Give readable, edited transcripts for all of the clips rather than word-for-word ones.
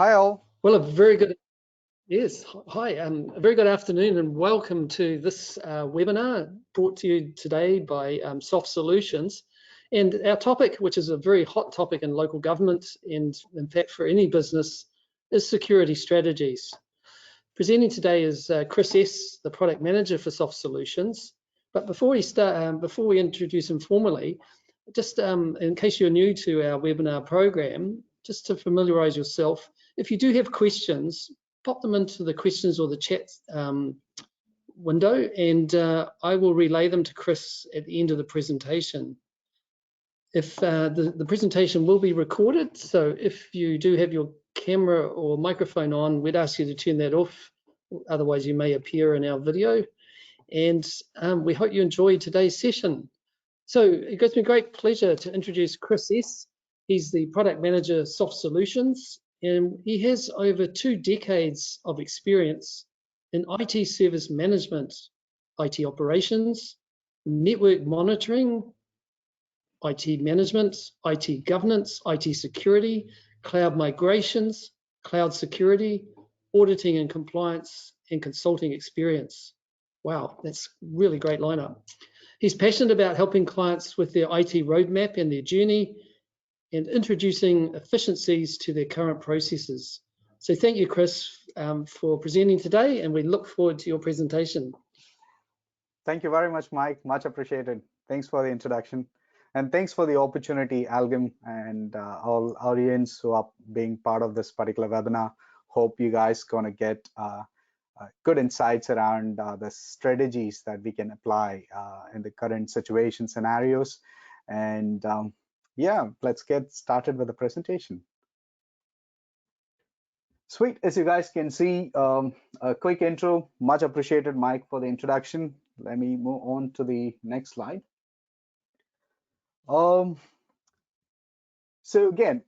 Hi all. Well, a very good, yes, hi, a very good afternoon and welcome to this webinar brought to you today by Soft Solutions. And our topic, which is a very hot topic in local government and in fact for any business, is security strategies. Presenting today is Kris S, the Product Manager for Soft Solutions. But before we introduce him formally, just in case you're new to our webinar program, just to familiarize yourself, if you do have questions, pop them into the questions or the chat window, and I will relay them to Kris at the end of the presentation. If the presentation will be recorded, so if you do have your camera or microphone on, we'd ask you to turn that off, otherwise you may appear in our video. And we hope you enjoy today's session. So it gives me great pleasure to introduce Kris S. He's the Product Manager Soft Solutions, and he has over 2 decades of experience in IT service management, IT operations, network monitoring, IT management, IT governance, IT security, cloud migrations, cloud security, auditing and compliance, and consulting experience. Wow, that's really great lineup. He's passionate about helping clients with their IT roadmap and their journey and introducing efficiencies to their current processes. So thank you, Kris, for presenting today, and we look forward to your presentation. Thank you very much, Mike. Much appreciated. Thanks for the introduction. And thanks for the opportunity, ALGIM, and all audience who are being part of this particular webinar. Hope you guys gonna get good insights around the strategies that we can apply in the current situation scenarios. And yeah, let's get started with the presentation. Sweet, as you guys can see, a quick intro. Much appreciated, Mike, for the introduction. Let me move on to the next slide. So again,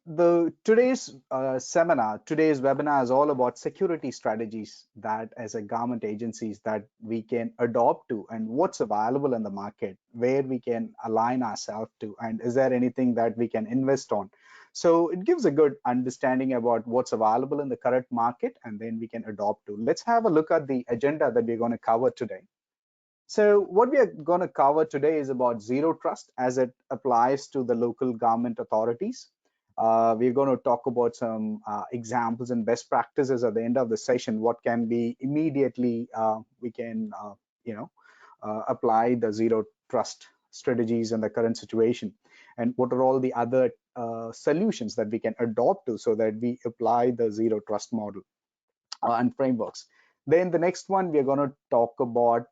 today's webinar is all about security strategies that as a government agencies that we can adopt to, and what's available in the market, where we can align ourselves to, and is there anything that we can invest on. So it gives a good understanding about what's available in the current market, and then we can adopt to. Let's have a look at the agenda that we're going to cover today. So what we are going to cover today is about zero trust as it applies to the local government authorities. We're going to talk about some examples and best practices at the end of the session. What can be immediately we can apply the zero trust strategies in the current situation, and what are all the other solutions that we can adopt to so that we apply the zero trust model and frameworks. Then the next one, we're going to talk about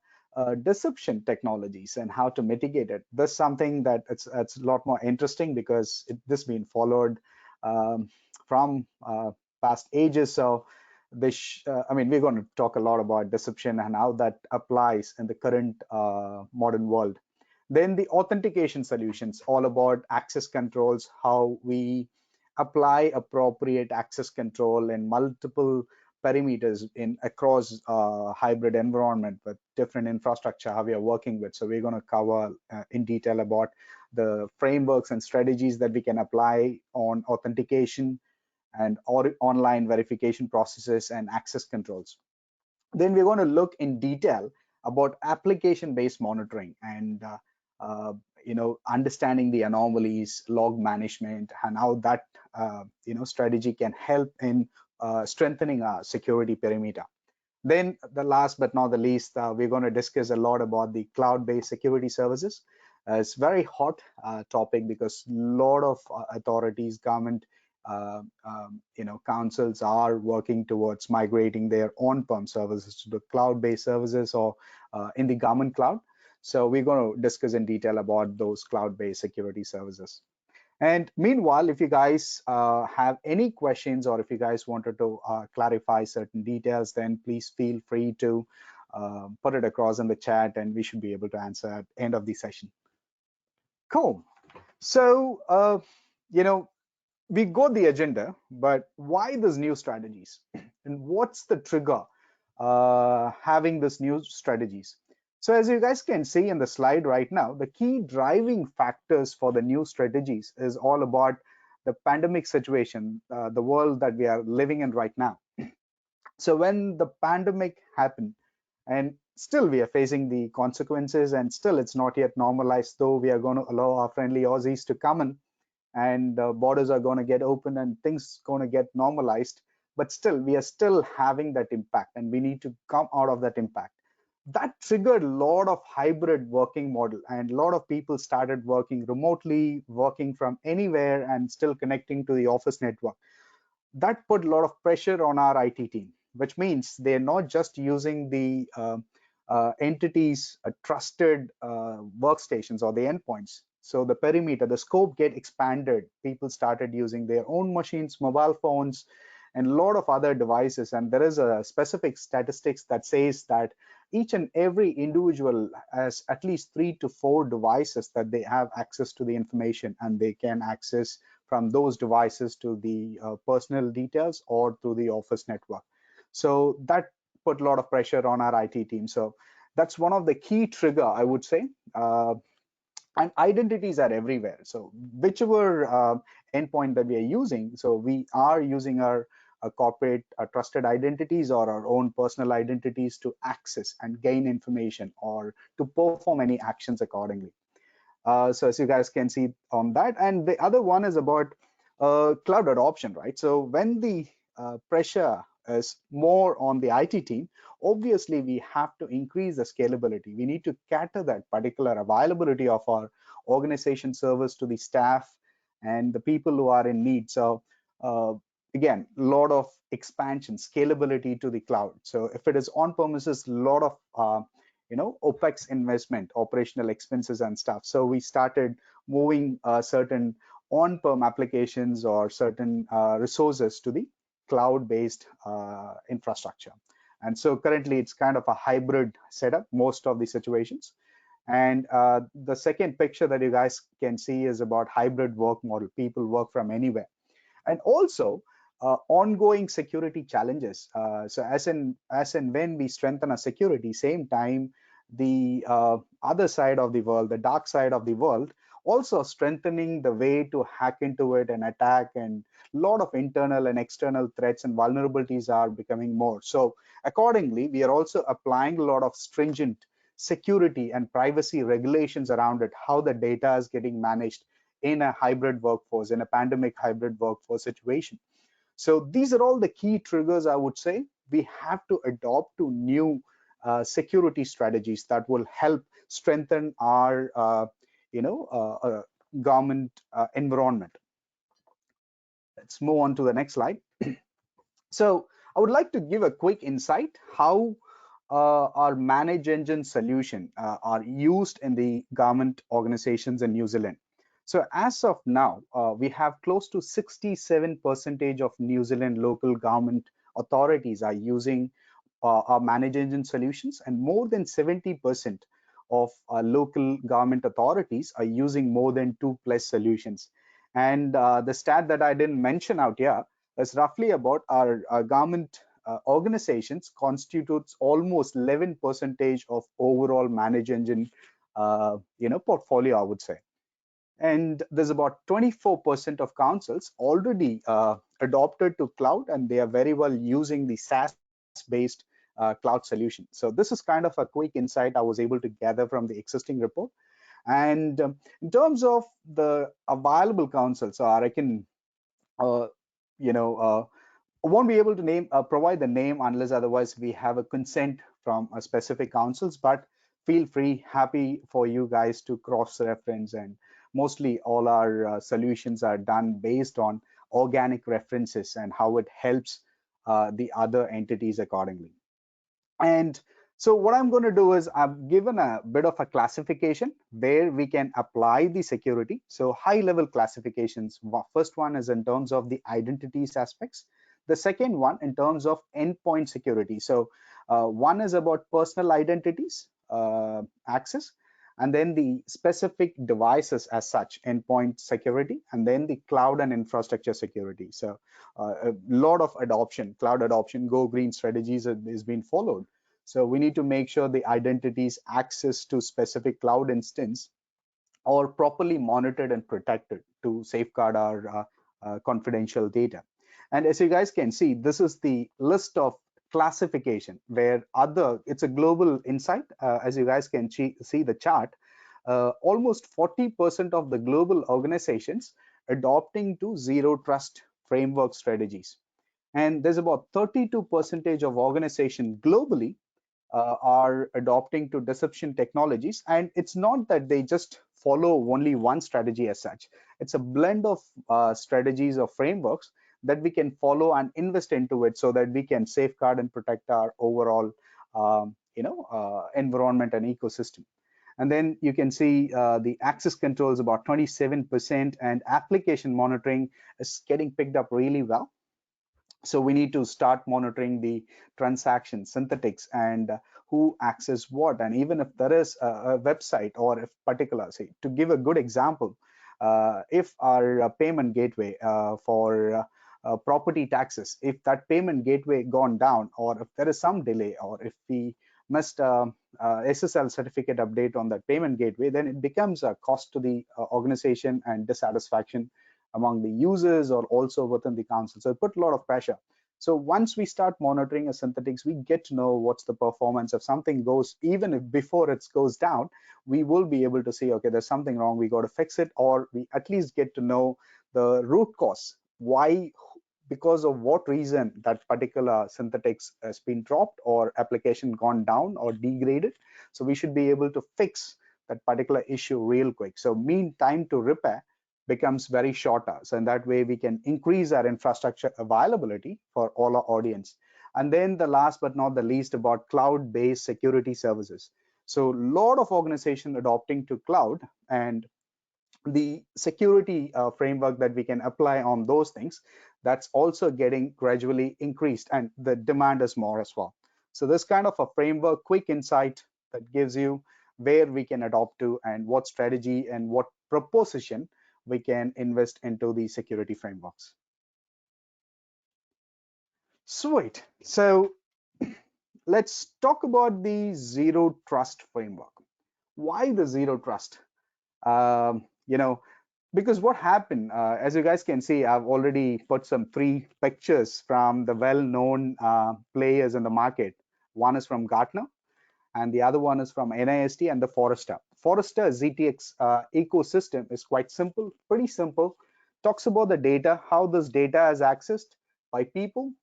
deception technologies and how to mitigate it. This is something that it's a lot more interesting because this been followed from past ages. So this, I mean, we're going to talk a lot about deception and how that applies in the current modern world. Then the authentication solutions, all about access controls, how we apply appropriate access control in multiple perimeters in across hybrid environment with different infrastructure, how we are working with. So we're going to cover in detail about the frameworks and strategies that we can apply on authentication and online verification processes and access controls. Then we're going to look in detail about application-based monitoring and understanding the anomalies, log management, and how that strategy can help in strengthening our security perimeter. Then the last but not the least, we're going to discuss a lot about the cloud-based security services. It's very hot topic because a lot of authorities, government, councils are working towards migrating their on-prem services to the cloud-based services or in the government cloud. So we're going to discuss in detail about those cloud-based security services. And meanwhile, if you guys have any questions or if you guys wanted to clarify certain details, then please feel free to put it across in the chat and we should be able to answer at the end of the session. Cool. So, we got the agenda, but why these new strategies? And what's the trigger having these new strategies? So as you guys can see in the slide right now, the key driving factors for the new strategies is all about the pandemic situation, the world that we are living in right now. So when the pandemic happened, and still we are facing the consequences, and still it's not yet normalized, though we are going to allow our friendly Aussies to come in, and borders are going to get open and things going to get normalized, but still we are still having that impact, and we need to come out of that impact. That triggered a lot of hybrid working model, and a lot of people started working remotely, working from anywhere, and still connecting to the office network. That put a lot of pressure on our IT team, which means they're not just using the entities trusted workstations or the endpoints. So the perimeter, the scope get expanded. People started using their own machines, mobile phones, and a lot of other devices. And there is a specific statistics that says that each and every individual has at least 3 to 4 devices that they have access to the information, and they can access from those devices to the personal details or to the office network. So that put a lot of pressure on our IT team. So that's one of the key trigger, I would say. And identities are everywhere. So whichever endpoint that we are using, so we are using our corporate trusted identities or our own personal identities to access and gain information or to perform any actions accordingly. So as you guys can see on that. And the other one is about cloud adoption, right? So when the pressure is more on the IT team, obviously we have to increase the scalability. We need to cater that particular availability of our organization service to the staff and the people who are in need. So again, a lot of expansion, scalability to the cloud. So if it is on premises, a lot of OPEX investment, operational expenses and stuff. So we started moving certain on-prem applications or certain resources to the cloud-based infrastructure. And so currently it's kind of a hybrid setup, most of the situations. And the second picture that you guys can see is about hybrid work model. People work from anywhere. And also ongoing security challenges. So as in when we strengthen our security, same time the other side of the world, the dark side of the world, also strengthening the way to hack into it and attack, and a lot of internal and external threats and vulnerabilities are becoming more. So accordingly, we are also applying a lot of stringent security and privacy regulations around it, how the data is getting managed in a hybrid workforce, in a pandemic hybrid workforce situation. So these are all the key triggers, I would say. We have to adopt to new security strategies that will help strengthen our government environment. Let's move on to the next slide. So I would like to give a quick insight how our ManageEngine solution are used in the government organizations in New Zealand. So as of now, we have close to 67% of New Zealand local government authorities are using our ManageEngine solutions, and more than 70% of local government authorities are using more than 2+ solutions. And the stat that I didn't mention out here is roughly about our government organizations constitutes almost 11% of overall ManageEngine portfolio, I would say. And there's about 24% of councils already adopted to cloud, and they are very well using the SaaS-based cloud solution. So this is kind of a quick insight I was able to gather from the existing report. And in terms of the available councils, so I reckon, won't be able to provide the name unless otherwise we have a consent from a specific councils, but feel free, happy for you guys to cross-reference. And mostly all our solutions are done based on organic references and how it helps the other entities accordingly. And so what I'm going to do is I've given a bit of a classification where we can apply the security. So high level classifications. First one is in terms of the identities aspects. The second one in terms of endpoint security. So one is about personal identities access, and then the specific devices as such, endpoint security, and then the cloud and infrastructure security. So a lot of adoption, cloud adoption, go green strategies is being followed. So we need to make sure the identities access to specific cloud instance are properly monitored and protected to safeguard our confidential data. And as you guys can see, this is the list of classification where it's a global insight. As you guys can see the chart, almost 40% of the global organizations adopting to zero trust framework strategies. And there's about 32% of organizations globally are adopting to deception technologies. And it's not that they just follow only one strategy as such. It's a blend of strategies or frameworks that we can follow and invest into it so that we can safeguard and protect our overall environment and ecosystem. And then you can see the access controls about 27%, and application monitoring is getting picked up really well. So we need to start monitoring the transaction synthetics and who access what. And even if there is a website, or if particular, say, to give a good example, if our payment gateway for property taxes, if that payment gateway gone down, or if there is some delay, or if we missed SSL certificate update on that payment gateway, then it becomes a cost to the organization and dissatisfaction among the users or also within the council. So it put a lot of pressure. So once we start monitoring a synthetics, we get to know what's the performance. If something goes, even if before it goes down, we will be able to see, okay, there's something wrong, we got to fix it, or we at least get to know the root cause. Why, because of what reason that particular synthetics has been dropped or application gone down or degraded. So we should be able to fix that particular issue real quick. So mean time to repair becomes very shorter. So in that way, we can increase our infrastructure availability for all our audience. And then the last but not the least, about cloud-based security services. So a lot of organizations adopting to cloud, and the security framework that we can apply on those things, that's also getting gradually increased, and the demand is more as well. So this kind of a framework, quick insight that gives you where we can adopt to and what strategy and what proposition we can invest into the security frameworks. Sweet. So let's talk about the zero trust framework. Why the zero trust? Because what happened, as you guys can see, I've already put some 3 pictures from the well-known players in the market. One is from Gartner, and the other one is from NIST and the Forrester. Forrester ZTX ecosystem is quite simple, pretty simple. Talks about the data, how this data is accessed by people,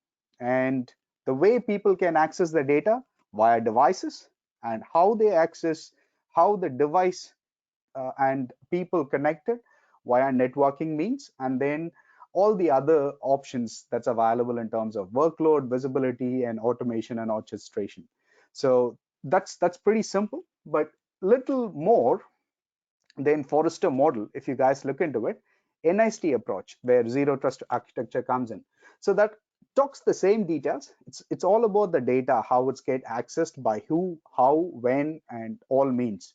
and the way people can access the data via devices, and how they access, how the device and people connected via networking means, and then all the other options that's available in terms of workload, visibility, and automation and orchestration. So that's pretty simple, but little more than Forrester model. If you guys look into it, NIST approach, where zero trust architecture comes in. So that talks the same details. It's all about the data, how it's get accessed by who, how, when, and all means.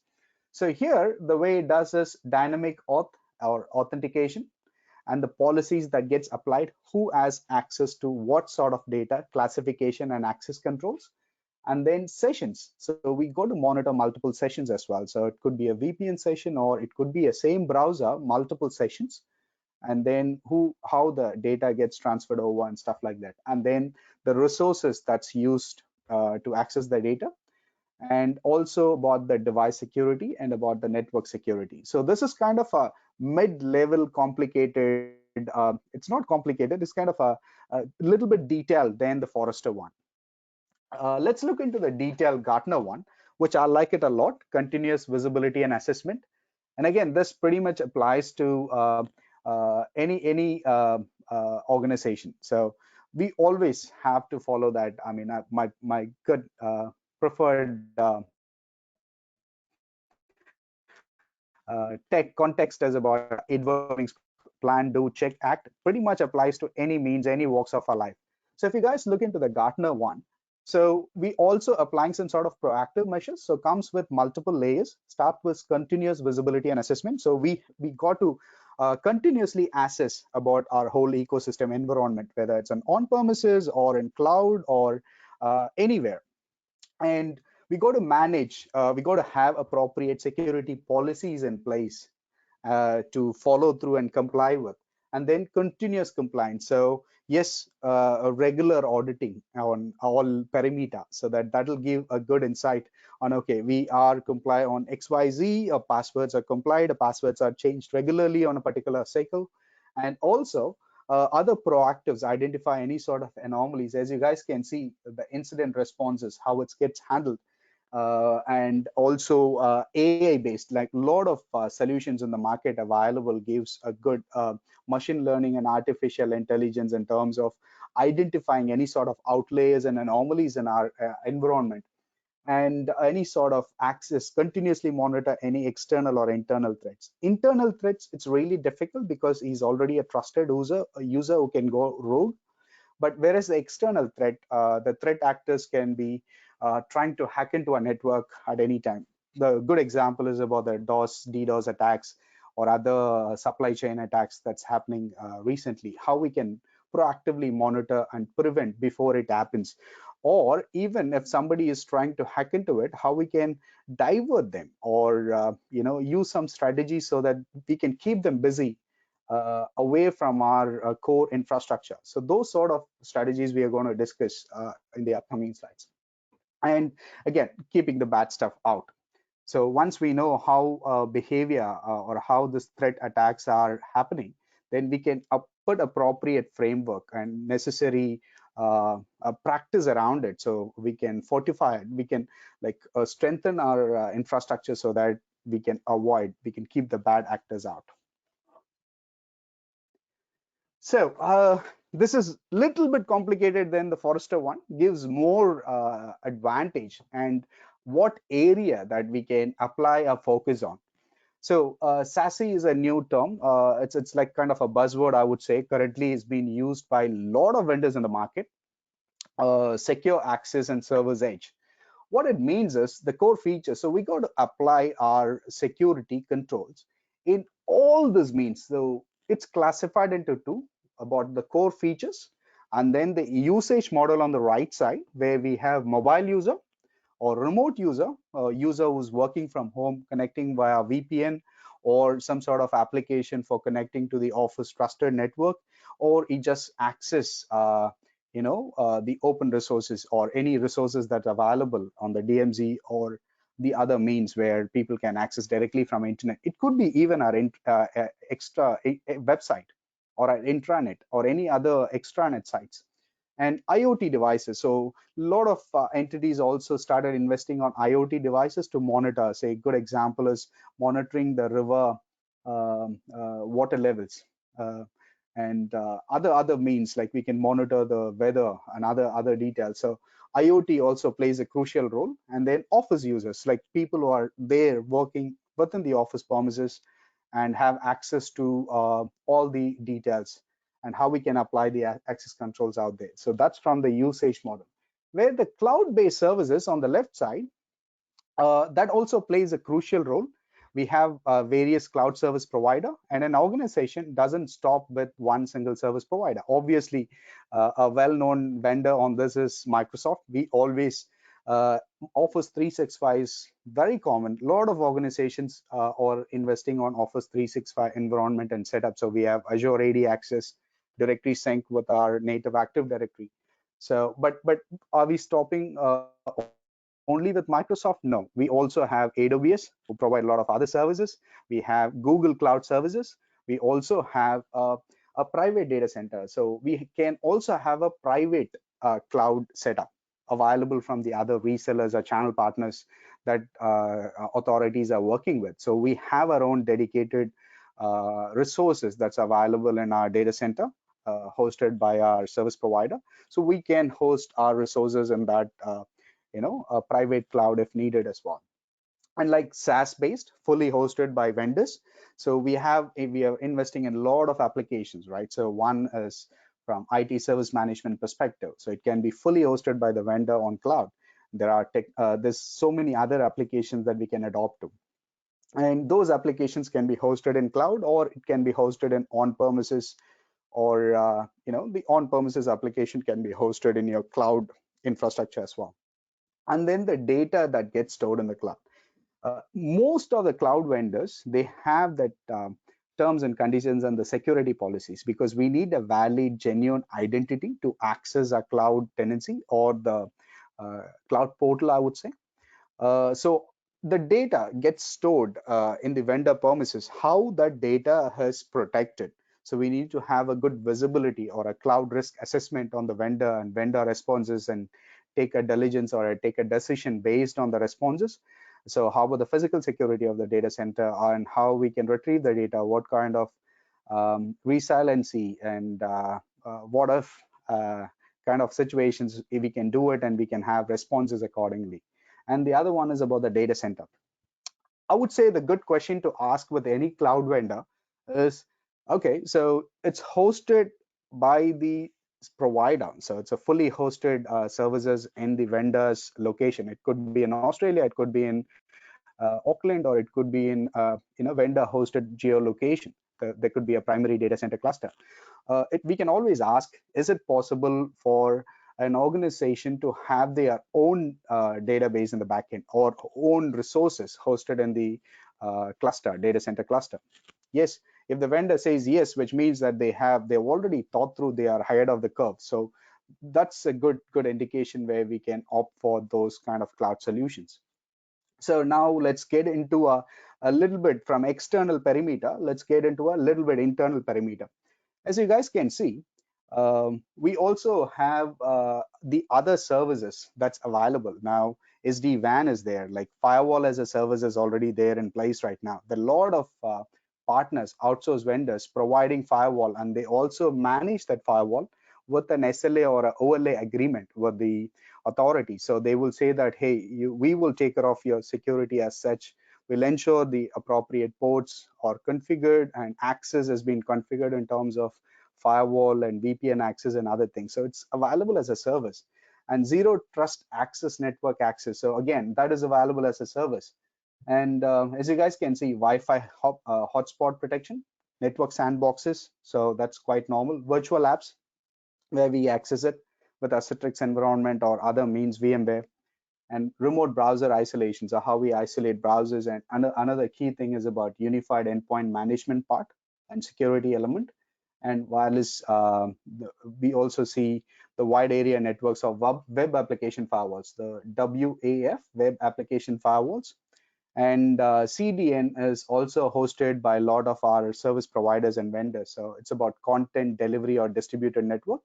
So here, the way it does is dynamic auth or authentication, and the policies that gets applied, who has access to what sort of data, classification and access controls, and then sessions. So we go to monitor multiple sessions as well. So it could be a VPN session, or it could be a same browser, multiple sessions, and then how the data gets transferred over and stuff like that. And then the resources that's used to access the data, and also about the device security and about the network security. So this is kind of a mid-level complicated, it's not complicated, it's kind of a little bit detailed than the Forrester one. Let's look into the detailed Gartner one, which I like it a lot, continuous visibility and assessment. And again, this pretty much applies to any organization. So we always have to follow that. I mean, my good preferred tech context is about adverb plan, do, check, act. Pretty much applies to any means, any walks of our life. So if you guys look into the Gartner one, so we also applying some sort of proactive measures. So comes with multiple layers. Start with continuous visibility and assessment. So we got to continuously assess about our whole ecosystem environment, whether it's on premises or in cloud or anywhere. And we got to manage, we got to have appropriate security policies in place to follow through and comply with. and then continuous compliance. So yes, a regular auditing on all perimeter, so that will give a good insight on, okay, we are comply on XYZ, or passwords are complied, or passwords are changed regularly on a particular cycle. And also other proactives, identify any sort of anomalies. As you guys can see, the incident responses, how it gets handled, and also AI based, like a lot of solutions in the market available gives a good machine learning and artificial intelligence in terms of identifying any sort of outliers and anomalies in our environment, and any sort of access, continuously monitor any external or internal threats. Internal threats, it's really difficult because he's already a trusted user, who can go rogue. But whereas the external threat, the threat actors can be trying to hack into a network at any time. The good example is about the DDoS attacks or other supply chain attacks that's happening recently. How we can proactively monitor and prevent before it happens. Or even if somebody is trying to hack into it, how we can divert them, or use some strategies so that we can keep them busy away from our core infrastructure. So those sort of strategies we are going to discuss in the upcoming slides. And again, keeping the bad stuff out. So once we know how behavior or how this threat attacks are happening, then we can put appropriate framework and necessary practice around it. So we can fortify it. We can strengthen our infrastructure so that we can keep the bad actors out. So this is a little bit complicated than the Forrester one, gives more advantage and what area that we can apply a focus on. So SASE is a new term. It's like kind of a buzzword, I would say. Currently, it's being used by a lot of vendors in the market. Secure access and service edge. What it means is the core features. So we got to apply our security controls in all this means. So it's classified into two, about the core features, and then the usage model on the right side, where we have mobile user or remote user, a user who's working from home, connecting via VPN or some sort of application for connecting to the office trusted network, or he just access the open resources or any resources that are available on the DMZ or the other means where people can access directly from internet. It could be even our extra website or our intranet or any other extranet sites. And IoT devices. So a lot of entities also started investing on IoT devices to monitor. Say a good example is monitoring the river water levels. And other means, like we can monitor the weather and other details. So IoT also plays a crucial role. And then office users, like people who are there working within the office premises and have access to all the details, and how we can apply the access controls out there. So that's from the usage model. Where the cloud-based services on the left side, that also plays a crucial role. We have various cloud service provider, and an organization doesn't stop with one single service provider. Obviously, a well-known vendor on this is Microsoft. We always Office 365 is very common. A lot of organizations are investing on Office 365 environment and setup. So we have Azure AD Access, directory sync with our native Active Directory. So, but are we stopping only with Microsoft? No, we also have AWS, who provide a lot of other services. We have Google Cloud Services. We also have a private data center. So we can also have a private cloud setup available from the other resellers or channel partners that authorities are working with. So we have our own dedicated resources that's available in our data center, hosted by our service provider. So we can host our resources in that a private cloud if needed as well. And like SaaS based, fully hosted by vendors. So we are investing in a lot of applications, right? So one is from IT service management perspective. So it can be fully hosted by the vendor on cloud. There's so many other applications that we can adopt to. And those applications can be hosted in cloud, or it can be hosted in on-premises, or the on-premises application can be hosted in your cloud infrastructure as well. And then the data that gets stored in the cloud. Most of the cloud vendors, they have that terms and conditions and the security policies, because we need a valid, genuine identity to access a cloud tenancy or the cloud portal, I would say. So the data gets stored in the vendor premises, how that data is protected. So we need to have a good visibility or a cloud risk assessment on the vendor and vendor responses, and take a diligence or take a decision based on the responses. So how about the physical security of the data center, and how we can retrieve the data, what kind of resiliency, and what if kind of situations if we can do it and we can have responses accordingly. And the other one is about the data center. I would say the good question to ask with any cloud vendor is, okay, so it's hosted by the provider. So it's a fully hosted services in the vendor's location. It could be in Australia, it could be in Auckland, or it could be in vendor hosted geolocation. There could be a primary data center cluster. We can always ask, is it possible for an organization to have their own database in the backend or own resources hosted in the cluster, data center cluster? Yes, if the vendor says yes, which means that they've already thought through, they are ahead of the curve. So that's a good indication where we can opt for those kind of cloud solutions. So now let's get into a little bit from external perimeter. Let's get into a little bit internal perimeter. As you guys can see, we also have the other services that's available now. SD-WAN is there, like firewall as a service is already there in place right now. There are a lot of partners, outsource vendors providing firewall, and they also manage that firewall with an SLA or a OLA agreement with the authority. So they will say that, hey, we will take care of your security as such. We'll ensure the appropriate ports are configured and access has been configured in terms of firewall and VPN access and other things. So it's available as a service. And zero trust access network access. So again, that is available as a service. And as you guys can see, Wi-Fi hotspot protection, network sandboxes. So that's quite normal. Virtual apps where we access it with a Citrix environment or other means, VMware. And remote browser isolation, so how we isolate browsers. And another key thing is about unified endpoint management part and security element. And wireless, we also see the wide area networks of web application firewalls, the WAF, web application firewalls. And CDN is also hosted by a lot of our service providers and vendors. So it's about content delivery or distributed network,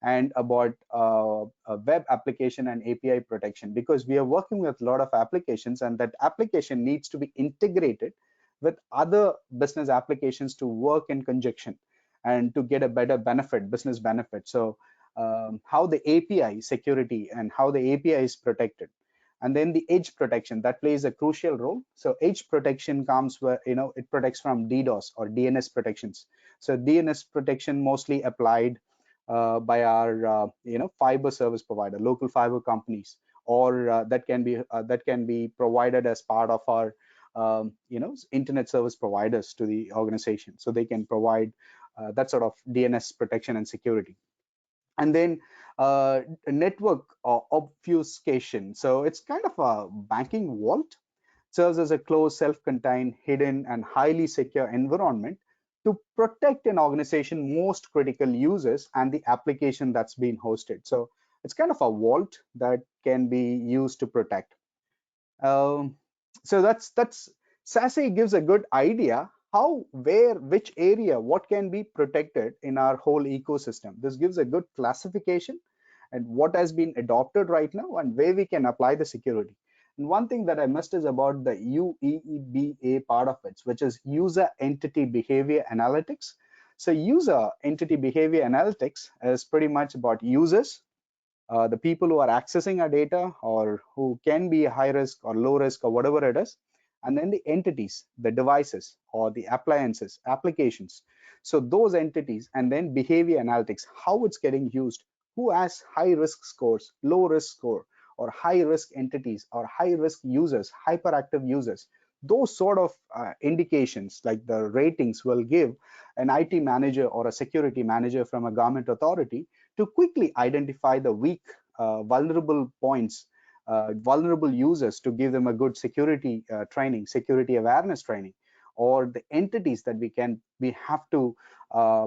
and about web application and API protection, because we are working with a lot of applications, and that application needs to be integrated with other business applications to work in conjunction and to get a better business benefit. So how the API security and how the API is protected. And then the edge protection, that plays a crucial role. So edge protection comes where, it protects from DDoS or DNS protections. So DNS protection mostly applied by our fiber service provider, local fiber companies, or that can be provided as part of our internet service providers to the organization, so they can provide that sort of DNS protection and security. And then network obfuscation, so it's kind of a banking vault, serves as a closed, self-contained, hidden, and highly secure environment to protect an organization's most critical users and the application that's been hosted. So it's kind of a vault that can be used to protect. So that's SASE gives a good idea how, where, which area, what can be protected in our whole ecosystem. This gives a good classification and what has been adopted right now and where we can apply the security. And one thing that I missed is about the UEBA part of it, which is user entity behavior analytics. So user entity behavior analytics is pretty much about users, the people who are accessing our data or who can be high risk or low risk or whatever it is, and then the entities, the devices or the appliances, applications. So those entities, and then behavior analytics, how it's getting used, who has high risk scores, low risk score, or high risk entities or high risk users, hyperactive users. Those sort of indications, like the ratings, will give an IT manager or a security manager from a government authority to quickly identify the weak, vulnerable points, vulnerable users, to give them a good security training, security awareness training, or the entities that we have to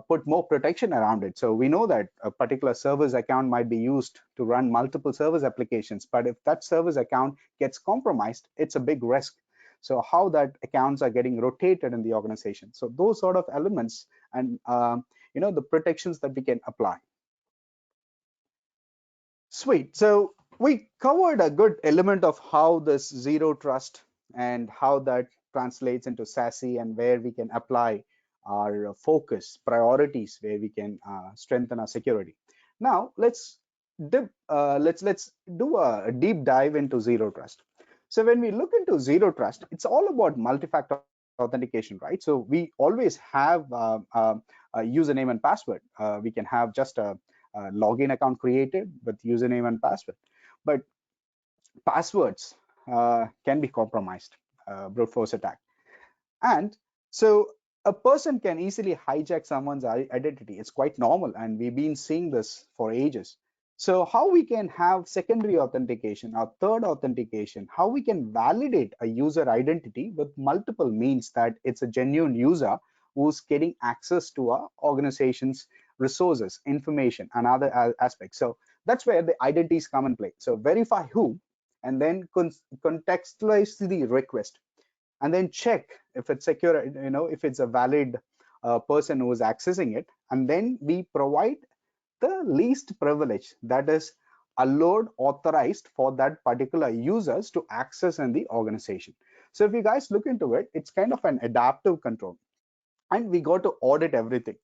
put more protection around it. So we know that a particular server's account might be used to run multiple service applications, but if that service account gets compromised, it's a big risk. So how that accounts are getting rotated in the organization. So those sort of elements and the protections that we can apply. Sweet. So we covered a good element of how this zero trust and how that translates into SASE and where we can apply our focus priorities, where we can strengthen our security. Now let's do a deep dive into zero trust. So when we look into zero trust, it's all about multi-factor authentication, right? So we always have a username and password. We can have just a login account created with username and password, but passwords can be compromised, brute force attack. And so a person can easily hijack someone's identity. It's quite normal, and we've been seeing this for ages. So how we can have secondary authentication or third authentication, how we can validate a user identity with multiple means that it's a genuine user who's getting access to our organization's resources, information, and other aspects. So that's where the identities come in play. So verify who, and then contextualize the request, and then check if it's secure, if it's a valid person who is accessing it, and then we provide the least privilege that is allowed, authorized for that particular users to access in the organization. So if you guys look into it, it's kind of an adaptive control, and we got to audit everything.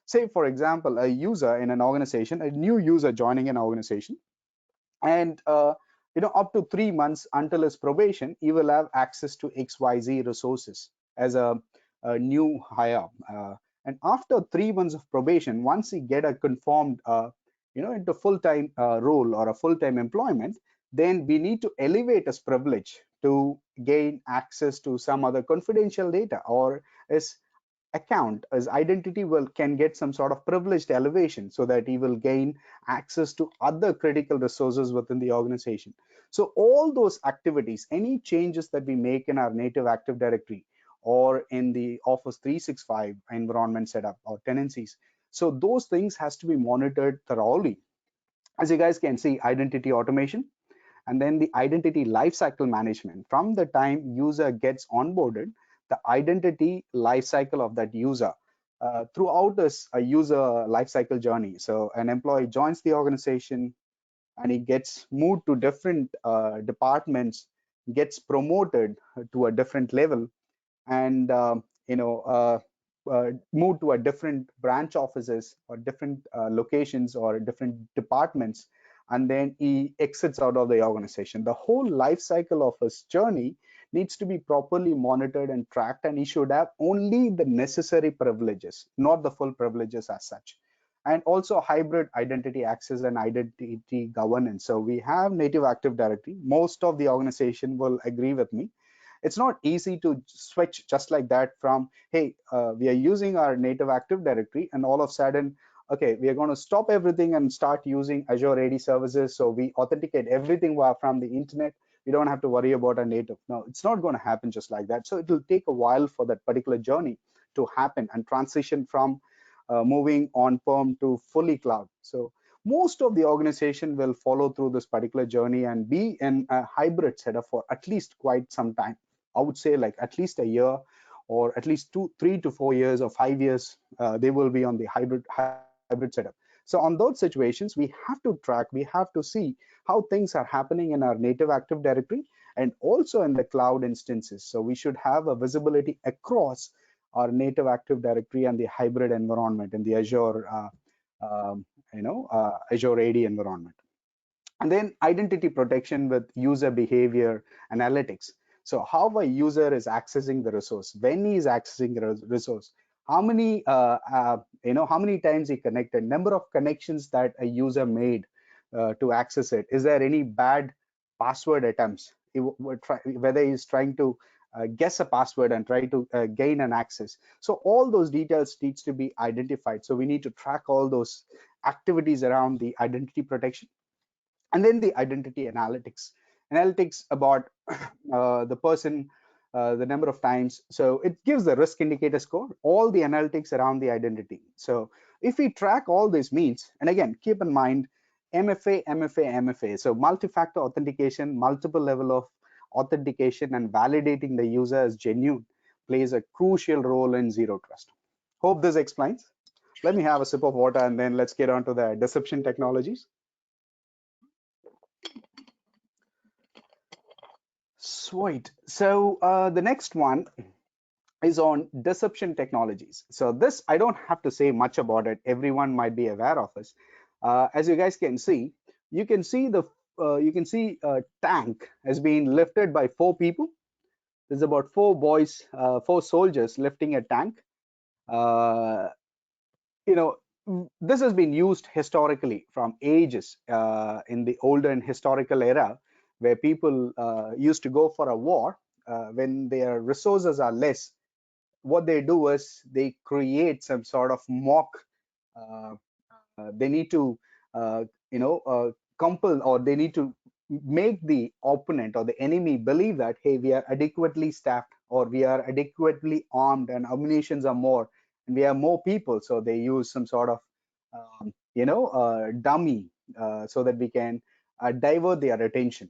Say for example, a user in an organization, a new user joining an organization, and up to 3 months until his probation, he will have access to XYZ resources as a new hire. And after 3 months of probation, once he get a confirmed into full-time role or a full-time employment, then we need to elevate his privilege to gain access to some other confidential data, or his account, his identity can get some sort of privileged elevation, so that he will gain access to other critical resources within the organization. So all those activities, any changes that we make in our native Active Directory or in the Office 365 environment setup or tenancies, so those things has to be monitored thoroughly. As you guys can see, identity automation, and then the identity lifecycle management. From the time user gets onboarded, the identity lifecycle of that user throughout this user lifecycle journey. So an employee joins the organization, and he gets moved to different departments, gets promoted to a different level, and move to a different branch offices or different locations or different departments, and then he exits out of the organization. The whole life cycle of his journey needs to be properly monitored and tracked, and he should have only the necessary privileges, not the full privileges as such. And also hybrid identity access and identity governance. So we have native Active Directory. Most of the organization will agree with me. It's not easy to switch just like that from, hey, we are using our native Active Directory, and all of a sudden, okay, we are going to stop everything and start using Azure AD services. So we authenticate everything from the internet. We don't have to worry about a native. No, it's not going to happen just like that. So it will take a while for that particular journey to happen and transition from moving on-prem to fully cloud. So most of the organization will follow through this particular journey and be in a hybrid setup for at least quite some time. I would say like at least a year, or at least 3 to 4 years or 5 years, they will be on the hybrid setup. So on those situations, we have to track, we have to see how things are happening in our native Active Directory and also in the cloud instances. So we should have a visibility across our native Active Directory and the hybrid environment in the Azure, Azure AD environment. And then identity protection with user behavior analytics. So how a user is accessing the resource, when he is accessing the resource, how many how many times he connected, number of connections that a user made to access it. Is there any bad password attempts? Whether he's trying to guess a password and try to gain an access. So all those details needs to be identified. So we need to track all those activities around the identity protection. And then the identity analytics about the person the number of times. So it gives the risk indicator score, all the analytics around the identity. So if we track all these means, and again, keep in mind, MFA, MFA, MFA. So multi-factor authentication, multiple level of authentication and validating the user as genuine plays a crucial role in zero trust. Hope this explains. Let me have a sip of water and then let's get on to the deception technologies. Sweet. So the next one is on deception technologies. So this, I don't have to say much about it. Everyone might be aware of this. As you guys can see, you can see a tank has been lifted by 4 people. There's about 4 boys, 4 soldiers lifting a tank. Uh, you know, this has been used historically from ages in the olden historical era, where people used to go for a war when their resources are less. What they do is they create some sort of mock. Uh, they need to, uh, you know, compel, or they need to make the opponent or the enemy believe that, hey, we are adequately staffed, or we are adequately armed, and ammunitions are more, and we have more people. So they use some sort of, dummy, so that we can divert their attention.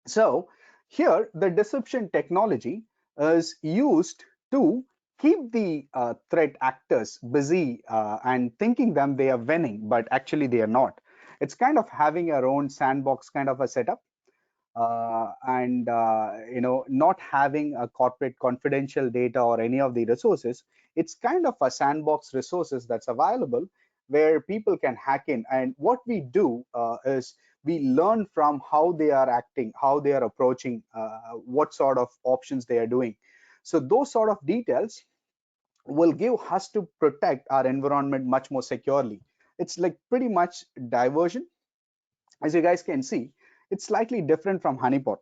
So here, the deception technology is used to keep the threat actors busy and thinking them they are winning, but actually they are not. It's kind of having our own sandbox kind of a setup, and not having a corporate confidential data or any of the resources. It's kind of a sandbox resources that's available where people can hack in. And what we do is we learn from how they are acting, how they are approaching, what sort of options they are doing. So those sort of details will give us to protect our environment much more securely. It's like pretty much diversion. As you guys can see, it's slightly different from honeypot.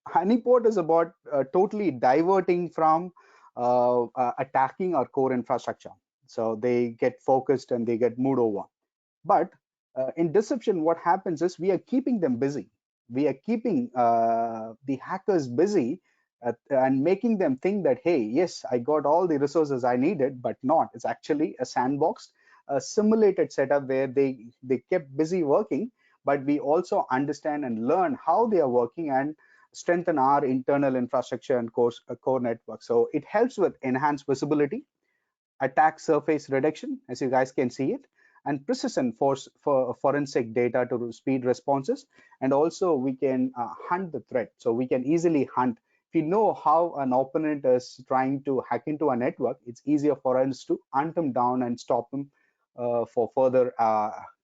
Honeypot is about totally diverting from attacking our core infrastructure. So they get focused and they get moved over. But in deception, what happens is we are keeping them busy. We are keeping the hackers busy and making them think that, hey, yes, I got all the resources I needed, but not. It's actually a sandbox, a simulated setup where they kept busy working, but we also understand and learn how they are working and strengthen our internal infrastructure and core network. So it helps with enhanced visibility, attack surface reduction, as you guys can see it, and precision for forensic data to speed responses. And also we can hunt the threat. So we can easily hunt. If you know how an opponent is trying to hack into a network, it's easier for us to hunt them down and stop them for further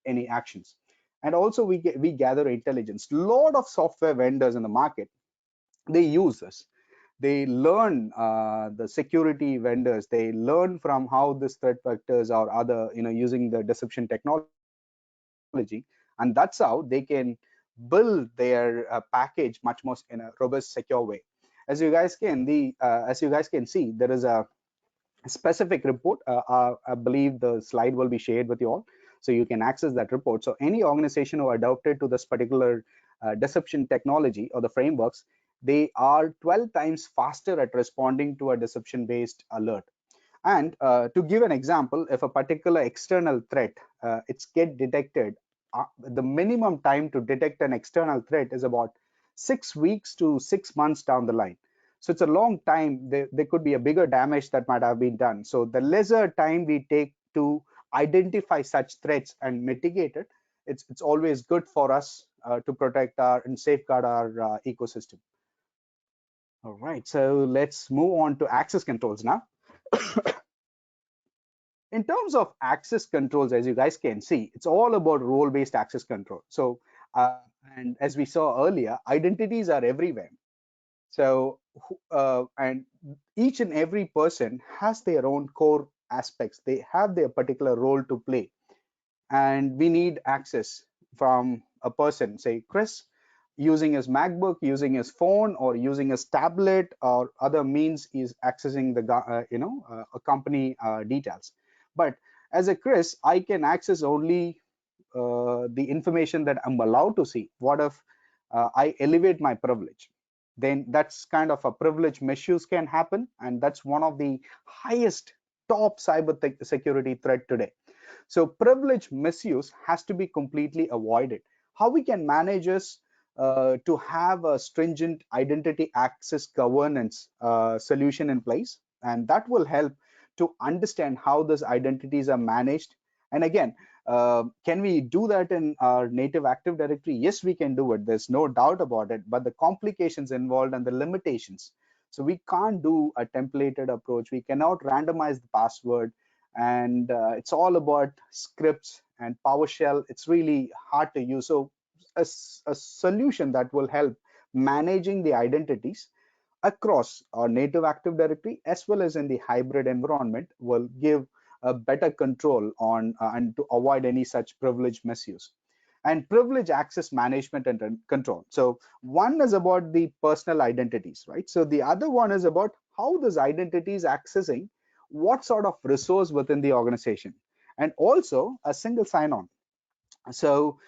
any actions. And also we gather intelligence. A lot of software vendors in the market, they use this. They learn, the security vendors, they learn from how this threat vectors or other, using the deception technology, and that's how they can build their package much more in a robust, secure way. As you guys can see, there is a specific report. I believe the slide will be shared with you all, so you can access that report. So any organization who adopted to this particular deception technology or the frameworks, they are 12 times faster at responding to a deception based alert. And to give an example, if a particular external threat it's get detected, the minimum time to detect an external threat is about 6 weeks to 6 months down the line. So it's a long time. There could be a bigger damage that might have been done. So the lesser time we take to identify such threats and mitigate it, it's always good for us to protect our and safeguard our ecosystem. All right, so let's move on to access controls now. In terms of access controls, as you guys can see, it's all about role-based access control. So, and as we saw earlier, identities are everywhere. So, and each and every person has their own core aspects. They have their particular role to play, and we need access from a person, say Kris, using his MacBook, using his phone, or using his tablet, or other means is accessing the a company details. But as a Kris, I can access only the information that I'm allowed to see. What if I elevate my privilege? then that's kind of a privilege misuse can happen, and that's one of the highest top cyber security threat today. So privilege misuse has to be completely avoided. How we can manage is to have a stringent identity access governance solution in place, and that will help to understand how these identities are managed. And again, can we do that in our native Active Directory? Yes, we can do it. There's no doubt about it, but the complications involved and the limitations. So we can't do a templated approach. We cannot randomize the password, and it's all about scripts and PowerShell. It's really hard to use. So a solution that will help managing the identities across our native Active Directory as well as in the hybrid environment will give a better control on and to avoid any such privilege misuse. And privilege access management and control. So one is about the personal identities, right? So the other one is about how this identity is accessing what sort of resource within the organization, and also a single sign-on. So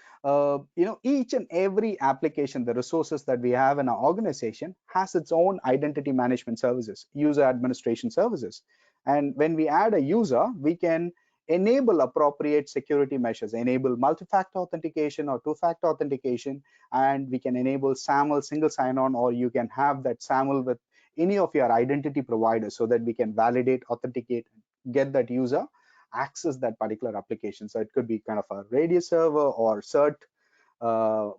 each and every application, the resources that we have in our organization has its own identity management services, user administration services. And when we add a user, we can enable appropriate security measures, enable multi-factor authentication or two-factor authentication, and we can enable SAML, single sign-on, or you can have that SAML with any of your identity providers so that we can validate, authenticate, get that user access that particular application. So it could be kind of a radius server or cert,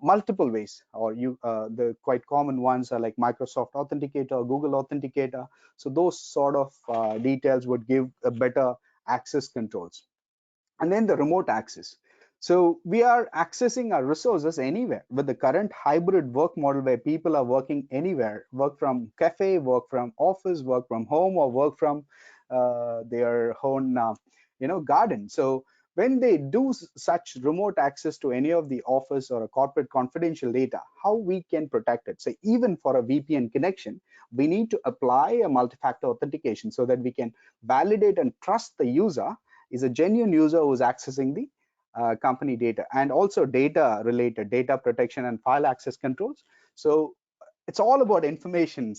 multiple ways, or the quite common ones are like Microsoft Authenticator, Google Authenticator. So those sort of details would give a better access controls. And then the remote access. So we are accessing our resources anywhere with the current hybrid work model where people are working anywhere, work from cafe, work from office, work from home, or work from their own garden. So when they do such remote access to any of the office or a corporate confidential data, how we can protect it? So even for a VPN connection, we need to apply a multi-factor authentication so that we can validate and trust the user is a genuine user who is accessing the company data, and also data related data protection and file access controls. So it's all about information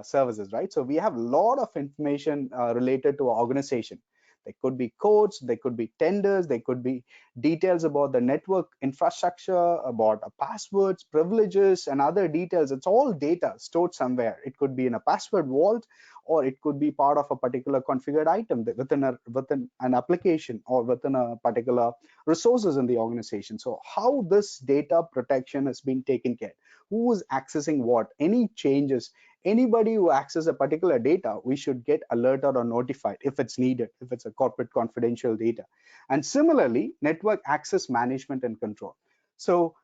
services, right? So we have a lot of information related to our organization. There could be codes, there could be tenders, there could be details about the network infrastructure, about passwords, privileges, and other details. It's all data stored somewhere. It could be in a password vault, or it could be part of a particular configured item within an application or within a particular resources in the organization. So how this data protection has been taken care, who is accessing what, any changes, anybody who accesses a particular data, we should get alerted or notified if it's needed, if it's a corporate confidential data. And similarly, network access management and control. So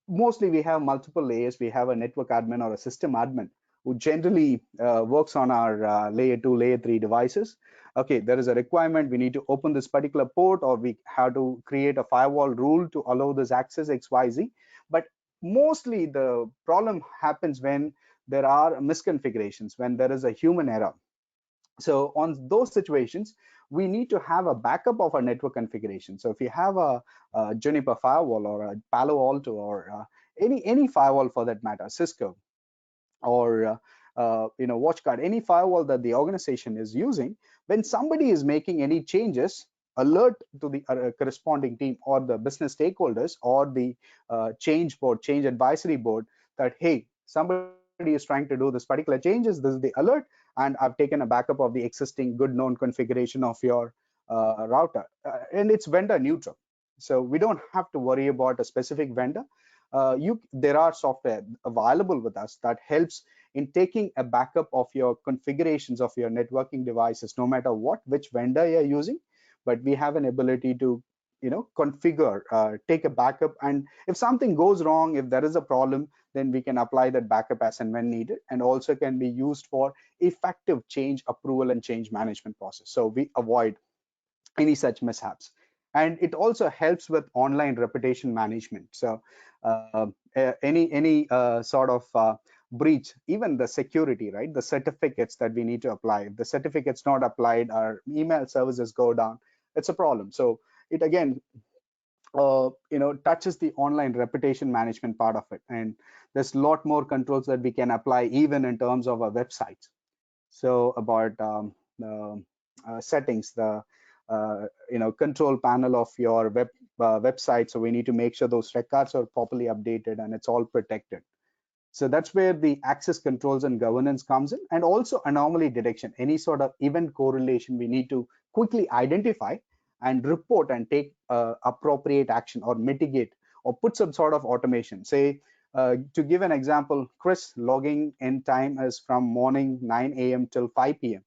mostly we have multiple layers. We have a network admin or a system admin who generally works on our layer 2, layer 3 devices. Okay, there is a requirement, we need to open this particular port, or we have to create a firewall rule to allow this access XYZ. But mostly the problem happens when there are misconfigurations, when there is a human error. So on those situations, we need to have a backup of our network configuration. So if you have a Juniper firewall or a Palo Alto or any firewall for that matter, Cisco, or WatchGuard, any firewall that the organization is using, when somebody is making any changes, alert to the corresponding team or the business stakeholders or the change advisory board that, hey, somebody is trying to do this particular changes, this is the alert, and I've taken a backup of the existing good known configuration of your router, and it's vendor neutral. So we don't have to worry about a specific vendor. There are software available with us that helps in taking a backup of your configurations of your networking devices, no matter which vendor you're using. But we have an ability to configure, take a backup, and if something goes wrong, if there is a problem, then we can apply that backup as and when needed, and also can be used for effective change approval and change management process, so we avoid any such mishaps. And it also helps with online reputation management. So any sort of breach, even the security, right, the certificates that we need to apply, if the certificates not applied, our email services go down, it's a problem. So it again touches the online reputation management part of it, and there's a lot more controls that we can apply even in terms of our websites. So about the settings, the control panel of your website. So we need to make sure those records are properly updated and it's all protected. So that's where the access controls and governance comes in, and also anomaly detection. Any sort of event correlation we need to quickly identify and report and take appropriate action or mitigate or put some sort of automation. Say, to give an example, Kris logging in time is from morning 9 a.m. till 5 p.m.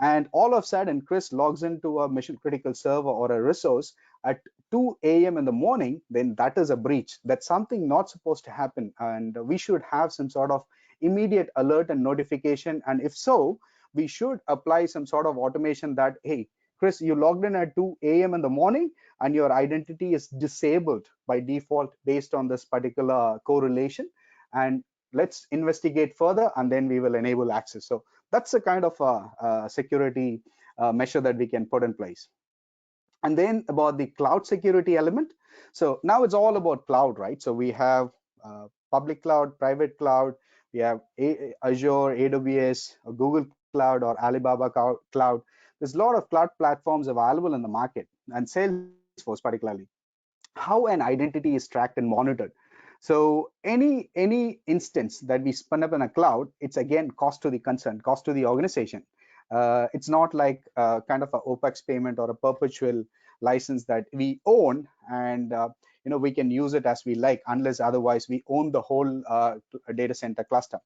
And all of a sudden, Kris logs into a mission critical server or a resource at 2 a.m. in the morning, then that is a breach. That's something not supposed to happen. And we should have some sort of immediate alert and notification. And if so, we should apply some sort of automation that, hey, Kris, you logged in at 2 a.m. in the morning and your identity is disabled by default based on this particular correlation. And let's investigate further and then we will enable access. So that's a kind of security measure that we can put in place. And then about the cloud security element. So now it's all about cloud, right? So we have public cloud, private cloud, we have Azure, AWS, or Google Cloud, or Alibaba Cloud. There's a lot of cloud platforms available in the market, and Salesforce particularly. How an identity is tracked and monitored. So any instance that we spin up in a cloud, it's again cost to the concern, cost to the organization. It's not like kind of a OPEX payment or a perpetual license that we own, and we can use it as we like, unless otherwise we own the whole data center cluster.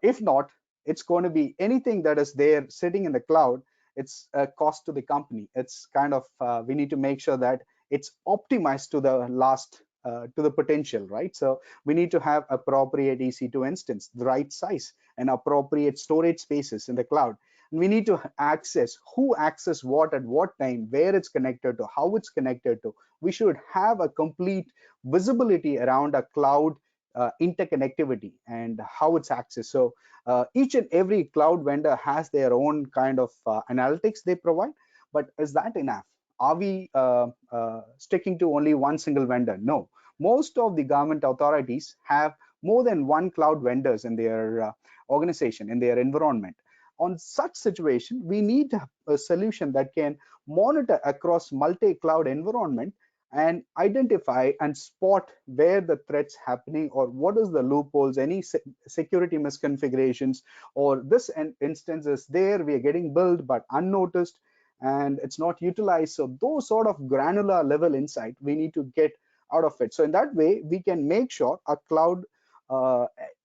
If not, it's going to be anything that is there sitting in the cloud. It's a cost to the company. It's kind of we need to make sure that it's optimized to the last to the potential, right? So we need to have appropriate EC2 instance, the right size, and appropriate storage spaces in the cloud. And we need to access who access what at what time, where it's connected to, how it's connected to. We should have a complete visibility around a cloud interconnectivity and how it's accessed. So each and every cloud vendor has their own kind of analytics they provide, but is that enough? Are we sticking to only one single vendor? No. Most of the government authorities have more than one cloud vendors in their organization, in their environment. On such situation, we need a solution that can monitor across multi-cloud environment and identify and spot where the threats happening, or what is the loopholes, any security misconfigurations, or this instance is there, we are getting billed but unnoticed and it's not utilized. So those sort of granular level insight we need to get out of it. So in that way, we can make sure a cloud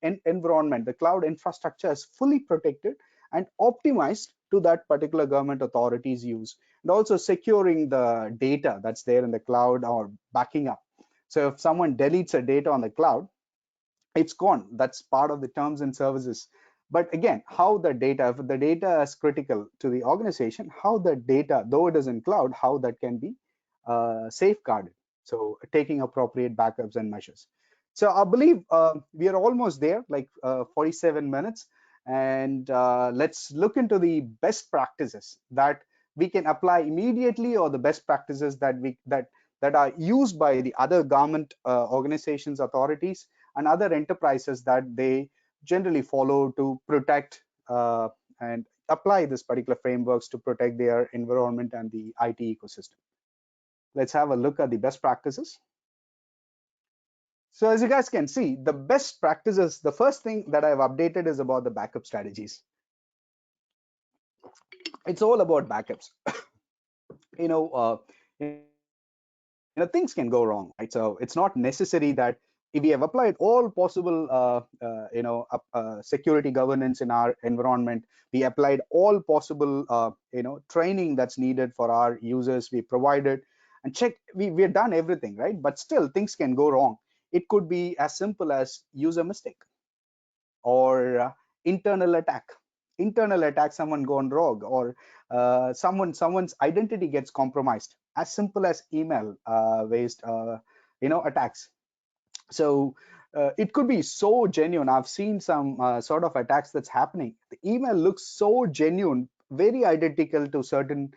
environment, the cloud infrastructure is fully protected and optimized to that particular government authority's use, and also securing the data that's there in the cloud or backing up. So if someone deletes a data on the cloud, it's gone. That's part of the terms and services. But again, how the data, if the data is critical to the organization, how the data, though it is in cloud, how that can be safeguarded. So taking appropriate backups and measures. So I believe we are almost there, like 47 minutes. And let's look into the best practices that we can apply immediately, or the best practices that are used by the other government organizations, authorities, and other enterprises that they generally follow to protect and apply this particular frameworks to protect their environment and the IT ecosystem. Let's have a look at the best practices. So as you guys can see, the best practices, the first thing that I've updated is about the backup strategies. It's all about backups. you know, uh, things can go wrong, right? So it's not necessary that if we have applied all possible security governance in our environment, we applied all possible training that's needed for our users, we provided and check, we've done everything, right? But still things can go wrong. It could be as simple as user mistake, or internal attack, someone gone rogue, or someone's identity gets compromised, as simple as email based attacks. So it could be so genuine. I've seen some sort of attacks that's happening. The email looks so genuine, very identical to certain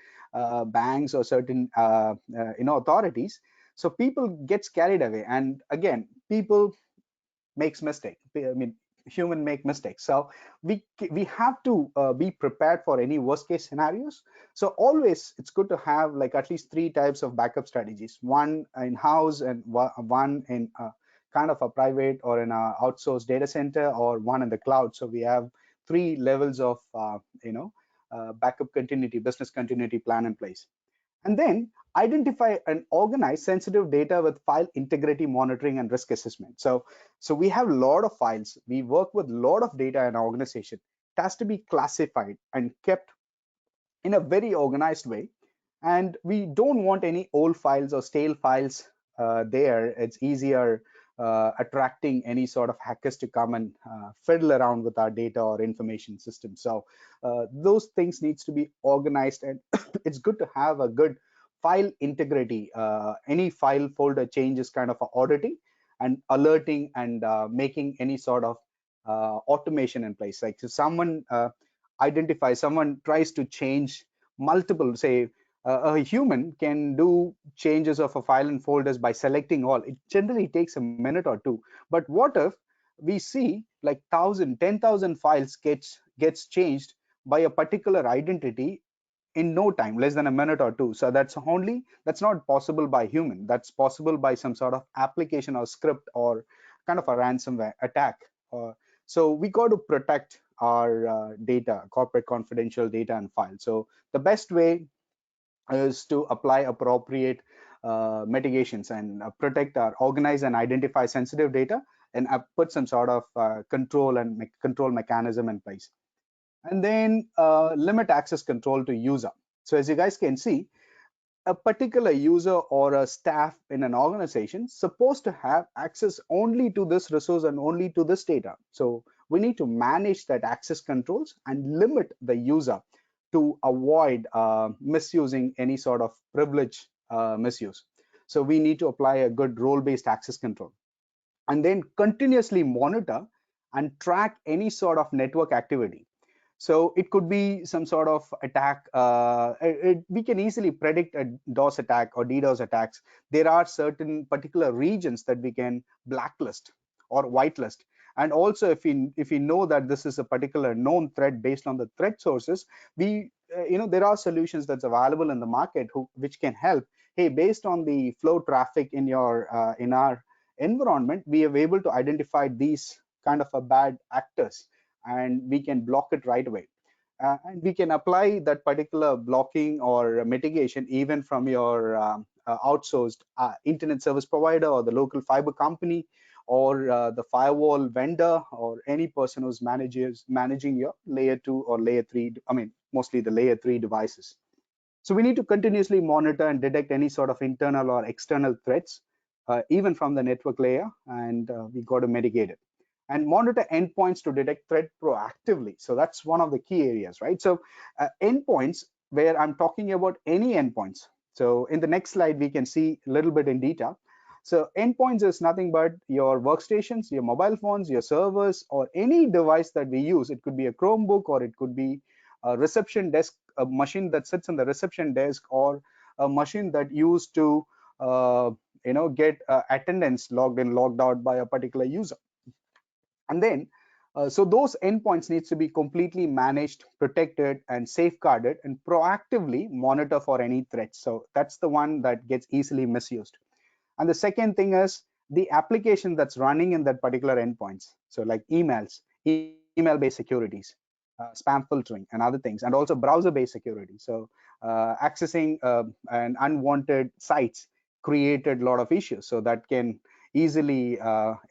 banks or certain authorities. So people gets carried away, and again, people makes mistake. I mean, human make mistakes. So we have to be prepared for any worst case scenarios. So always it's good to have like at least 3 types of backup strategies: one in house, and one in kind of a private or in a outsourced data center, or one in the cloud. So we have 3 levels of backup continuity, business continuity plan in place. And then identify and organize sensitive data with file integrity monitoring and risk assessment. So we have a lot of files, we work with a lot of data in our organization. It has to be classified and kept in a very organized way, and we don't want any old files or stale files there. It's easier attracting any sort of hackers to come and fiddle around with our data or information system. So those things needs to be organized, and it's good to have a good file integrity. Any file folder changes kind of auditing and alerting, and making any sort of automation in place. Like if someone someone tries to change multiple, say a human can do changes of a file and folders by selecting all. It generally takes a minute or two. But what if we see like 10,000 files gets changed by a particular identity in no time, less than a minute or two? So that's not possible by human. That's possible by some sort of application or script, or kind of a ransomware attack. So we got to protect our data, corporate confidential data and files. So the best way is to apply appropriate mitigations, and protect or organize and identify sensitive data, and put some sort of control and control mechanism in place. And then limit access control to user. So as you guys can see, a particular user or a staff in an organization supposed to have access only to this resource and only to this data. So we need to manage that access controls and limit the user to avoid misusing any sort of privilege misuse. So we need to apply a good role-based access control, and then continuously monitor and track any sort of network activity. So it could be some sort of attack. We can easily predict a DOS attack or DDoS attacks. There are certain particular regions that we can blacklist or whitelist. And also, if we know that this is a particular known threat based on the threat sources, there are solutions that's available in the market which can help. Hey, based on the flow traffic in our environment, we are able to identify these kind of a bad actors, and we can block it right away. And we can apply that particular blocking or mitigation even from your outsourced internet service provider, or the local fiber company, or the firewall vendor, or any person who's managing your layer 2 or layer 3, I mean mostly the layer 3 devices. So we need to continuously monitor and detect any sort of internal or external threats, even from the network layer, and we got to mitigate it. And monitor endpoints to detect threat proactively. So that's one of the key areas, right? So endpoints, where I'm talking about any endpoints. So in the next slide, we can see a little bit in detail. So endpoints is nothing but your workstations, your mobile phones, your servers, or any device that we use. It could be a Chromebook, or it could be a reception desk, a machine that sits on the reception desk, or a machine that used to get attendance logged in, logged out by a particular user. And then so those endpoints needs to be completely managed, protected, and safeguarded, and proactively monitor for any threats. So that's the one that gets easily misused. And the second thing is the application that's running in that particular endpoints. So like email-based securities, spam filtering, and other things, and also browser-based security. So accessing an unwanted sites created a lot of issues. So that can easily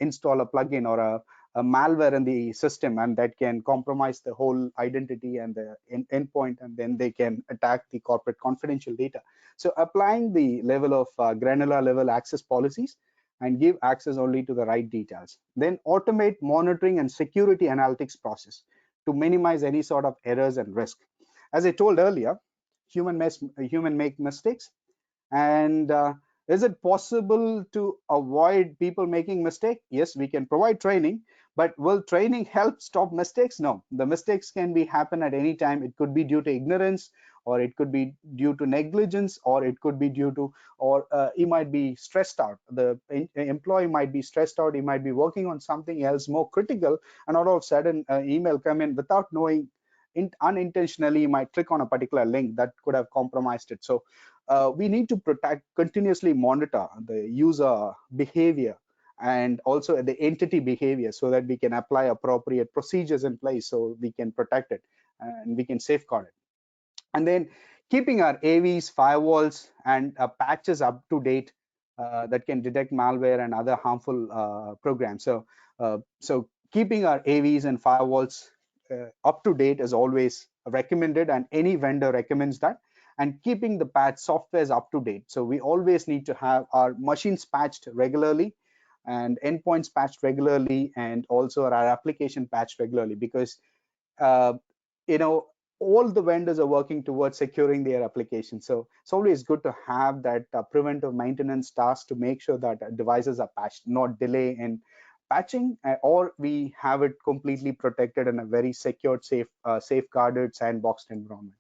install a plugin or a malware in the system, and that can compromise the whole identity and the endpoint, and then they can attack the corporate confidential data. So applying the level of granular level access policies, and give access only to the right details. Then automate monitoring and security analytics process to minimize any sort of errors and risk. As I told earlier, human make mistakes, and is it possible to avoid people making mistakes? Yes, we can provide training, but will training help stop mistakes? No, the mistakes can happen at any time. It could be due to ignorance, or it could be due to negligence, or it could be due to, or he might be stressed out. The employee might be stressed out. He might be working on something else more critical, and all of a sudden email come in without knowing. Unintentionally, you might click on a particular link that could have compromised it. So we need to protect, continuously monitor the user behavior and also the entity behavior, so that we can apply appropriate procedures in place so we can protect it and we can safeguard it. And then keeping our AVs, firewalls, and patches up to date that can detect malware and other harmful programs. So keeping our AVs and firewalls up to date is always recommended, and any vendor recommends that. And keeping the patch softwares up to date. So we always need to have our machines patched regularly, and endpoints patched regularly, and also our application patched regularly, because uh, you know, all the vendors are working towards securing their application. So it's always good to have that preventive maintenance task to make sure that devices are patched, not delay in patching, or we have it completely protected in a very secured, safeguarded, sandboxed environment.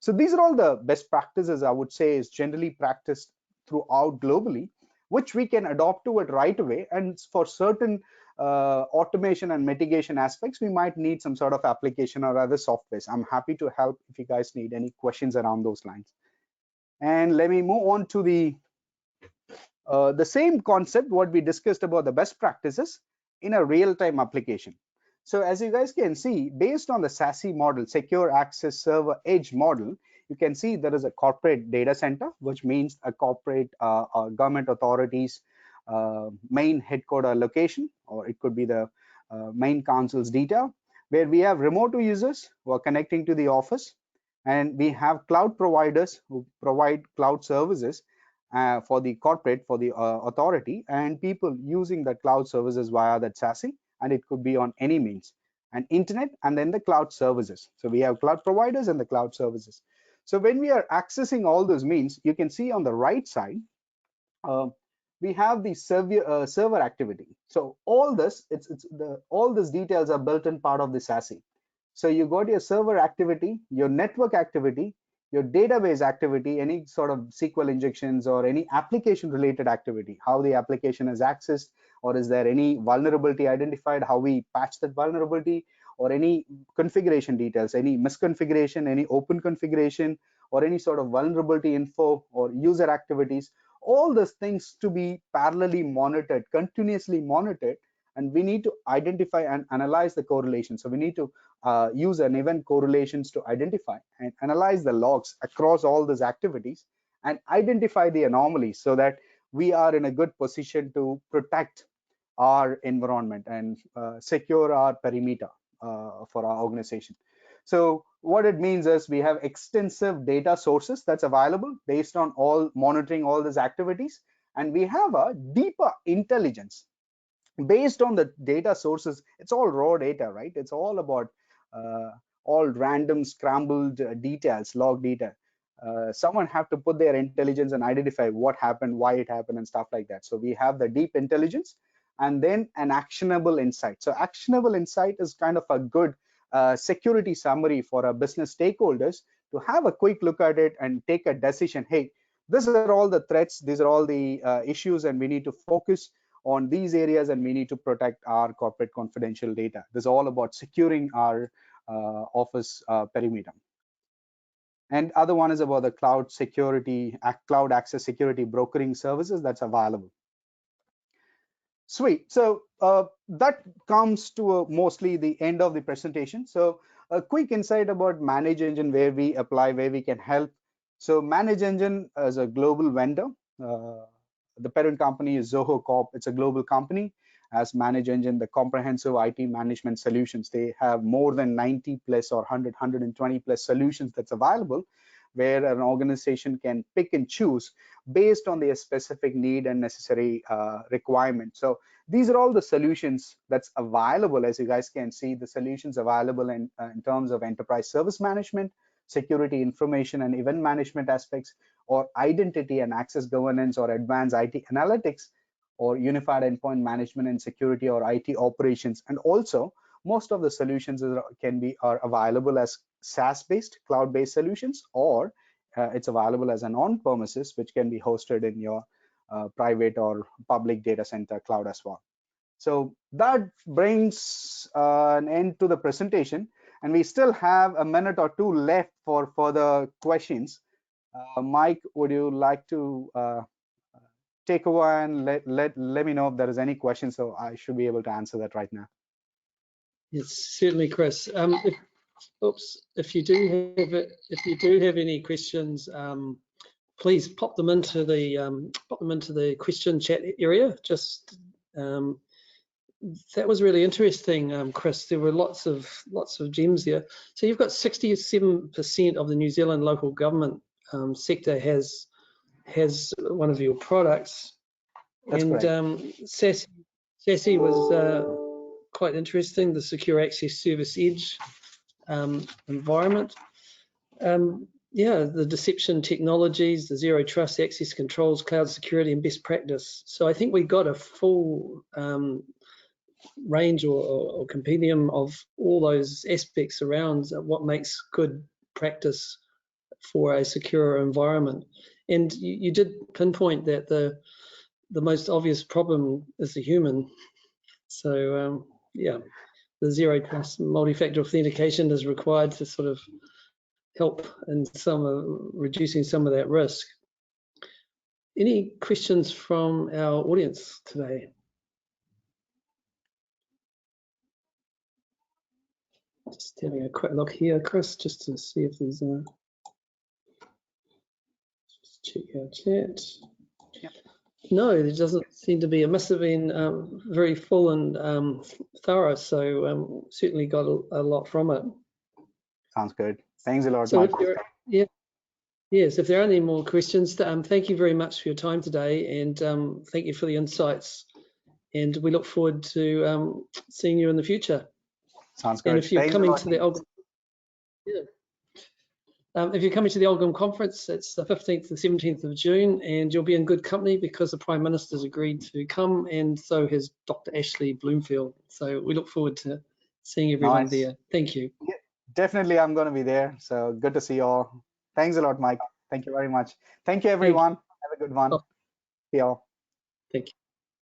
So these are all the best practices, I would say, is generally practiced throughout globally, which we can adopt to it right away. And for certain automation and mitigation aspects, we might need some sort of application or other softwares. I'm happy to help if you guys need any questions around those lines. And let me move on to the same concept, what we discussed about the best practices in a real-time application. So as you guys can see, based on the SASE model, Secure Access Server Edge model, you can see there is a corporate data center, which means a corporate government authorities main headquarter location, or it could be the main council's detail, where we have remote users who are connecting to the office, and we have cloud providers who provide cloud services for the corporate, for the authority, and people using the cloud services via that SASE, and it could be on any means, and internet, and then the cloud services. So we have cloud providers and the cloud services. So when we are accessing all those means, you can see on the right side, uh, we have the server activity. So all this, all these details are built in part of the SASE. So you got your server activity, your network activity, your database activity, any sort of SQL injections or any application related activity, how the application is accessed, or is there any vulnerability identified, how we patch that vulnerability, or any configuration details, any misconfiguration, any open configuration, or any sort of vulnerability info or user activities. All these things to be parallelly monitored, continuously monitored, and we need to identify and analyze the correlation. So we need to use an event correlations to identify and analyze the logs across all these activities and identify the anomalies, so that we are in a good position to protect our environment and secure our perimeter for our organization. So what it means is we have extensive data sources that's available based on all monitoring all these activities, and we have a deeper intelligence based on the data sources. It's all raw data, right? It's all about uh, all random scrambled details, log data. Someone have to put their intelligence and identify what happened, why it happened, and stuff like that. So we have the deep intelligence, and then an actionable insight. So actionable insight is kind of a good security summary for our business stakeholders to have a quick look at it and take a decision. Hey, these are all the threats, these are all the issues, and we need to focus on these areas, and we need to protect our corporate confidential data. This is all about securing our office perimeter. And other one is about the cloud security, cloud access security brokering services that's available. Sweet. So that comes to mostly the end of the presentation. So a quick insight about ManageEngine, where we apply, where we can help. So ManageEngine is a global vendor. The parent company is Zoho Corp. It's a global company. As ManageEngine, the comprehensive IT management solutions, they have more than 90 plus or 100, 120 plus solutions that's available, where an organization can pick and choose based on their specific need and necessary requirement. So these are all the solutions that's available. As you guys can see, the solutions available in terms of enterprise service management, security information and event management aspects, or identity and access governance, or advanced IT analytics, or unified endpoint management and security, or IT operations. And also most of the solutions are available as SaaS-based, cloud-based solutions, or it's available as an on-premises, which can be hosted in your private or public data center cloud as well. So that brings an end to the presentation, and we still have a minute or two left for further questions. Mike, would you like to take over and let me know if there is any question, so I should be able to answer that right now. Yes, certainly, Kris. If you do have any questions, please pop them into the question chat area. Just that was really interesting, Kris. There were lots of gems there. So you've got 67% of the New Zealand local government sector has one of your products. That's and correct. SASE was quite interesting, the Secure Access Service Edge environment. Yeah, the deception technologies, the zero trust access controls, cloud security, and best practice. So I think we got a full range or compendium of all those aspects around what makes good practice for a secure environment. And you did pinpoint that the most obvious problem is the human. So yeah, the zero trust multi-factor authentication is required to sort of help in reducing some of that risk. Any questions from our audience today? Just having a quick look here, Kris, just to see if there's just check our chat. Yep. No, there doesn't seem to be. It must have been very full and thorough, so certainly got a lot from it. Sounds good. Thanks a lot, So Mike. Yes, if there are any more questions, thank you very much for your time today, and thank you for the insights. And we look forward to seeing you in the future. Sounds good. And if you're coming to the ALGIM, if you're coming to the ALGIM conference, it's the 15th to 17th of June, and you'll be in good company because the Prime Minister's agreed to come, and so has Dr. Ashley Bloomfield. So we look forward to seeing everyone there. Thank you. Yeah, definitely, I'm going to be there. So good to see you all. Thanks a lot, Mike. Thank you very much. Thank you, everyone. Have a good one. See you all. Thank you.